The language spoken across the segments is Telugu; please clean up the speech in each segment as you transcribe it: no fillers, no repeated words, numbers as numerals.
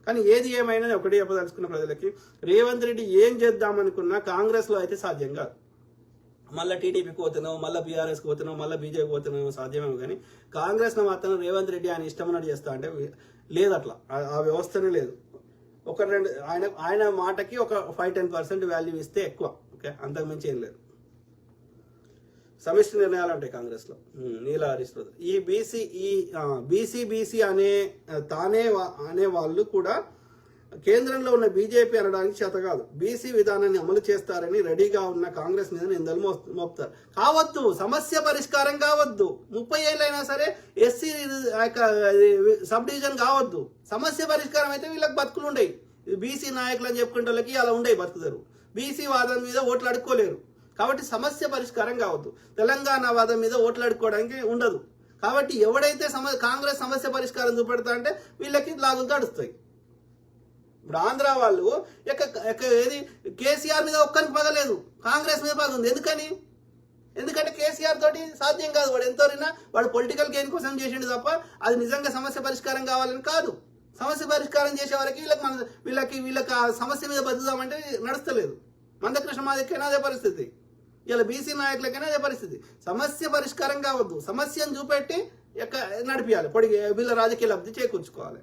కానీ ఏది ఏమైనా ఒకటి చెప్పదలుచుకున్న ప్రజలకి, రేవంత్ రెడ్డి ఏం చేద్దామనుకున్నా కాంగ్రెస్లో అయితే సాధ్యం కాదు. మళ్ళీ టీడీపీకి పోతున్నావు, మళ్ళీ బీఆర్ఎస్కి పోతున్నావు, మళ్ళీ బీజేపీకి పోతున్నావు సాధ్యమేమో, కానీ కాంగ్రెస్లో మాత్రం రేవంత్ రెడ్డి ఆయన ఇష్టం ఉన్నట్టు చేస్తా అంటే లేదు, అట్లా ఆ వ్యవస్థనే లేదు. ఒక రెండు ఆయన మాటకి ఒక 5-10% వాల్యూ ఇస్తే ఎక్కువ, ఓకే, అంతకుమించి ఏం లేదు. సమిష్టి నిర్ణయాలు ఉంటాయి కాంగ్రెస్లో. నీలా హరీష్ ఈ బీసీ అనే వాళ్ళు కూడా కేంద్రంలో ఉన్న బీజేపీ అనడానికి చేత కాదు. బీసీ విధానాన్ని అమలు చేస్తారని రెడీగా ఉన్న కాంగ్రెస్ మీద నిందలు మోపుతారు. కావద్దు, సమస్య పరిష్కారం కావద్దు. 30 ఏళ్ళైనా సరే ఎస్సీ సబ్ డివిజన్ కావద్దు. సమస్య పరిష్కారం అయితే వీళ్ళకి బతుకులు ఉండయి. బీసీ నాయకులు అని చెప్పుకునే వాళ్ళకి అలా ఉండయి బతుకుతారు. బీసీ వాదం మీద ఓట్లు అడుక్కోలేరు. కాబట్టి సమస్య పరిష్కారం కావద్దు. తెలంగాణ వాదం మీద ఓట్లు అడుక్కోవడానికి ఉండదు. కాబట్టి ఎవడైతే కాంగ్రెస్ సమస్య పరిష్కారం చూపెడతా అంటే వీళ్ళకి లాగులు తడుస్తాయి. ఇప్పుడు ఆంధ్ర వాళ్ళు ఏది కేసీఆర్ మీద ఒక్కరికి పగలేదు, కాంగ్రెస్ మీద పగ ఉంది. ఎందుకంటే కేసీఆర్ తోటి సాధ్యం కాదు. వాడు ఎంతోరైనా వాడు పొలిటికల్ గెయిన్ కోసం చేసిండు తప్ప అది నిజంగా సమస్య పరిష్కారం కావాలని కాదు. సమస్య పరిష్కారం చేసే వరకు వీళ్ళకి ఆ సమస్య మీద బతుకుదామంటే నడుస్తలేదు. మందకృష్ణ మాదికైనా అదే పరిస్థితి, ఇలా బీసీ నాయకులకైనా అదే పరిస్థితి. సమస్య పరిష్కారం కావద్దు, సమస్యను చూపెట్టి నడిపించాలి, వీళ్ళ రాజకీయ లబ్ధి చేకూర్చుకోవాలి.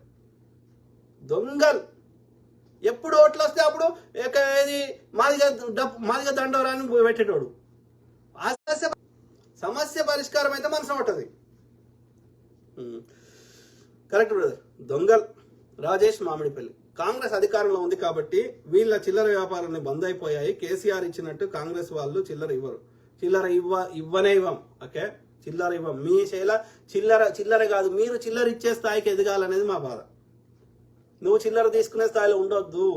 దొంగలు ఎప్పుడు ఓట్లు వస్తే అప్పుడు ఏది మాదిగ దండోరాన్ని పెట్టేటోడు. సమస్య పరిష్కారం అయితే మనసు ఉంటుంది. Correct brother. దొంగల్ రాజేష్ మామిడిపల్లి. కాంగ్రెస్ అధికారంలో ఉంది కాబట్టి వీళ్ళ చిల్లర వ్యాపారాన్ని బంద్ అయిపోయాయి. కేసీఆర్ ఇచ్చినట్టు కాంగ్రెస్ వాళ్ళు చిల్లర ఇవ్వరు. ఇవ్వనే ఇవ్వం. ఓకే, చిల్లర ఇవ్వం. మీ శైల చిల్లర కాదు, మీరు చిల్లర ఇచ్చే స్థాయికి ఎదగాలనేది మా బాధ. నువ్వు చిల్లర తీసుకునే స్థాయిలో ఉండొద్దు,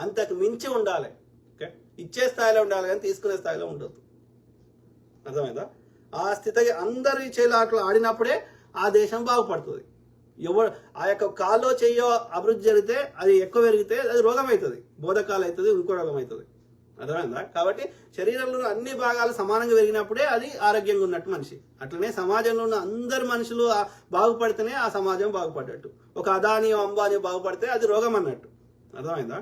అంతకు మించి ఉండాలి. ఓకే, ఇచ్చే స్థాయిలో ఉండాలి కానీ తీసుకునే స్థాయిలో ఉండొద్దు. అర్థమైందా? ఆ స్థితికి అందరి చేలాట్లు ఆడినప్పుడే ఆ దేశం బాగుపడుతుంది. ఆ యొక్క కాల్లో చెయ్యో అభివృద్ధి జరిగితే, అది ఎక్కువ పెరిగితే అది రోగం అవుతుంది, బోధకాలు అవుతుంది, ఇంకో రోగం అవుతుంది. అర్థమైందా? కాబట్టి శరీరంలో అన్ని భాగాలు సమానంగా పెరిగినప్పుడే అది ఆరోగ్యంగా ఉన్నట్టు మనిషి. అట్లనే సమాజంలో ఉన్న అందరు మనుషులు బాగుపడితేనే ఆ సమాజం బాగుపడ్డట్టు. ఒక అదాని అంబానీ బాగుపడితే అది రోగం అన్నట్టు. అర్థమైందా?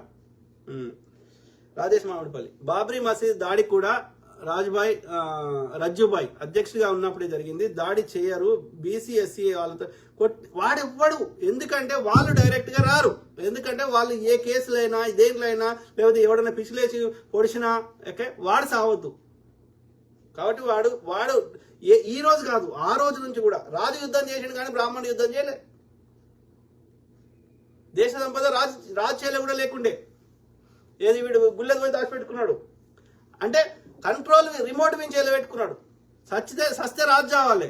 రాజేష్ మామిడిపల్లి. బాబ్రీ మసీద్ దాడి కూడా రజ్జుబాయ్ అధ్యక్షుడిగా ఉన్నప్పుడే జరిగింది. దాడి చేయరు, బీసీ ఎస్సీ వాళ్ళతో వాడెవ్వడు. ఎందుకంటే వాళ్ళు డైరెక్ట్ గా రారు. ఎందుకంటే వాళ్ళు ఏ కేసులైనా దేంట్లైనా లేకపోతే ఎవడైనా పిచ్చిలేసి పొడిచినా ఓకే వాడు సావద్దు. కాబట్టి వాడు ఈ రోజు కాదు, ఆ రోజు నుంచి కూడా రాజు యుద్ధం చేసిండు కానీ బ్రాహ్మణుడు యుద్ధం చేయలే. దేశ సంపద రాజు చేయలే కూడా లేకుండే. ఏది వీడు గుళ్ళకి పోయి దాచిపెట్టుకున్నాడు అంటే కంట్రోల్ రిమోట్ నుంచి పెట్టుకున్నాడు. సస్తే రాజు కావాలి.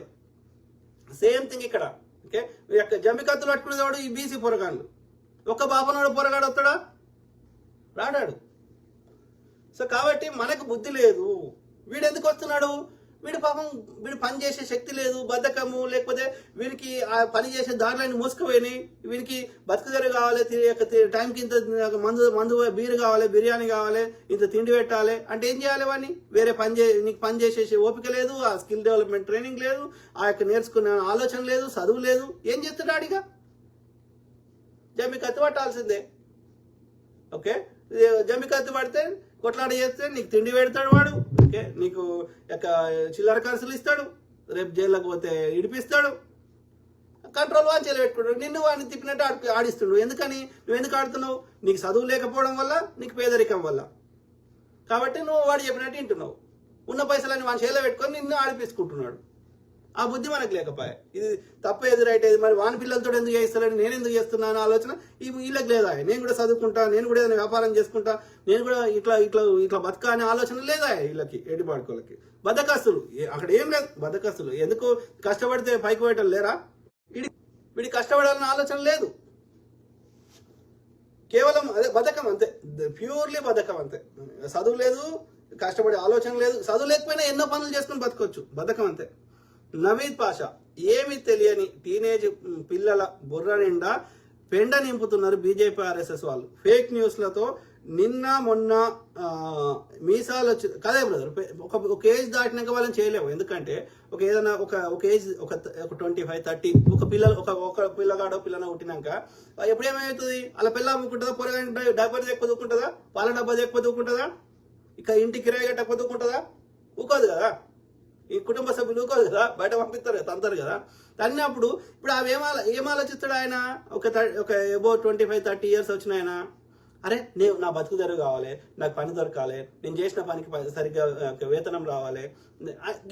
సేమ్ థింగ్ ఇక్కడ. ఓకే, జంబికత్తులు పట్టుకునేవాడు ఈ బీసీ పొరగాళ్ళు. ఒక్క బాపనోడు పొరగాడు వస్తాడా? రాడాడు. సో కాబట్టి మనకు బుద్ధి లేదు. వీడు ఎందుకు వస్తున్నాడు? వీడు పాపం పని చేసే శక్తి లేదు, బద్ధకము, లేకపోతే వీరికి ఆ పని చేసే దారులన్నీ మూసుకుపోయినాయి. వీరికి బతుకుదెర కావాలి, టైంకి ఇంత మందు బీరు కావాలి, బిర్యానీ కావాలి, ఇంత తిండి పెట్టాలి అంటే ఏం చేయాలి? వాడిని వేరే నీకు పని చేసేసి ఓపిక లేదు, ఆ స్కిల్ డెవలప్మెంట్ ట్రైనింగ్ లేదు, ఆ యొక్క నేర్చుకునే ఆలోచన లేదు, చదువు లేదు. ఏం చేస్తాడు ఆడిగా? జమ్మి కత్తి పట్టాల్సిందే. ఓకే, జమ్మి కత్తి పడితే కొట్లాట చేస్తే నీకు తిండి పెడతాడు వాడు. ఓకే, నీకు చిల్లర ఖర్చులు ఇస్తాడు, రేపు జైల్లోకి పోతే ఇడిపిస్తాడు, కంట్రోల్ వాంచేలు పెట్టుకుంటాడు. నిన్ను వాడిని తిప్పినట్టు ఆడిస్తుండు. నువ్వు ఎందుకు ఆడుతున్నావు? నీకు చదువు లేకపోవడం వల్ల, నీకు పేదరికం వల్ల. కాబట్టి నువ్వు వాడు చెప్పినట్టు వింటున్నావు. ఉన్న పైసలన్నీ వాని చేతిలో పెట్టుకొని నిన్ను ఆడిపించుకుంటున్నాడు. ఆ బుద్ధి మనకు లేకపోయా. ఇది తప్ప ఏది రైట్ ఏది, మరి వాని పిల్లలతో ఎందుకు చేస్తాడని నేను ఎందుకు చేస్తున్నాను ఆలోచన వీళ్ళకి లేదా? నేను కూడా చదువుకుంటా, నేను కూడా ఏదైనా వ్యాపారం చేసుకుంటా, నేను కూడా ఇట్లా బతకా అనే ఆలోచన లేదా వీళ్ళకి? ఎడిపాడుకోళ్ళకి బద్దకస్తులు. అక్కడ ఏం లేదు, బద్దకస్తులు. ఎందుకు కష్టపడితే పైకి పోయటం లేరా? వీడి కష్టపడాలన్న ఆలోచన లేదు. కేవలం అదే బద్ధకం అంతే, ప్యూర్లీ బద్ధకం అంతే. చదువు లేదు, కష్టపడే ఆలోచన లేదు. చదువు లేకపోయినా ఎన్నో పనులు చేసుకుని బతకొచ్చు. బద్ధకం అంతే. నవీద్ పాషా. ఏమి తెలియని టీనేజ్ పిల్లల బుర్ర నిండా పెండ నింపుతున్నారు బీజేపీ ఆర్ఎస్ఎస్ వాళ్ళు. ఫేక్ న్యూస్లతో నిన్న మొన్న మీసాలు వచ్చి కదే బ్రదర్, ఒక ఏజ్ దాటినాక వాళ్ళని చేయలేము. ఎందుకంటే ఏదైనా ఒక ఏజ్ ఒక 25, 30 ఒక పిల్లగాడో పిల్లన పుట్టినాక ఎప్పుడేమవుతుంది, అలా పిల్ల అమ్ముకుంటుందా, పొరగాని డబ్బా ఎక్కువ దూకుంటుందా, పాల డబ్బా ఎక్కువ దూకుంటుందా, ఇక ఇంటి కిరాయి గట్ట ఎక్కువ దూకుంటుందా? ఊకోదు కదా. ఈ కుటుంబ సభ్యులు ఊకోదు కదా, బయట పంపిస్తారు కదా, తంతారు కదా. అన్నప్పుడు ఇప్పుడు అవి ఏం ఆలోచిస్తాడు ఆయన? ఒక ఎబో 25, 30 ఇయర్స్ వచ్చిన ఆయన, అరే నా బతుకు తెరువు కావాలి, నాకు పని దొరకాలి, నేను చేసిన పనికి సరిగ్గా వేతనం రావాలి,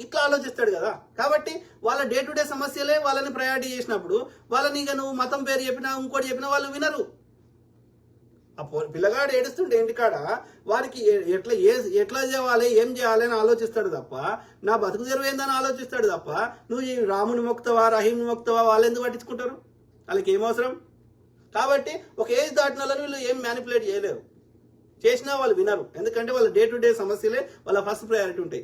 ఇట్లా ఆలోచిస్తాడు కదా. కాబట్టి వాళ్ళ డే టు డే సమస్యలే వాళ్ళని ప్రయారిటీ చేసినప్పుడు వాళ్ళని ఇక నువ్వు మతం పేరు చెప్పినా ఇంకోటి చెప్పినా వాళ్ళు వినరు. ఆ పిల్లగాడు ఏడుస్తుంటే ఇంటికాడ వారికి ఎట్లా చేయాలి, ఏం చేయాలి అని ఆలోచిస్తాడు తప్ప, నా బతుకు తెరువు ఏందని ఆలోచిస్తాడు తప్ప, నువ్వు ఈ రాముని మొక్తవా, రహీంని మొక్తవా, వాళ్ళు ఎందుకు పట్టించుకుంటారు? వాళ్ళకి ఏం అవసరం? కాబట్టి ఒక ఏజ్ దాటిన వాళ్ళని వీళ్ళు ఏం మ్యానిపులేట్ చేయలేరు, చేసినా వాళ్ళు వినరు. ఎందుకంటే వాళ్ళ డే టు డే సమస్యలే వాళ్ళ ఫస్ట్ ప్రయారిటీ ఉంటాయి.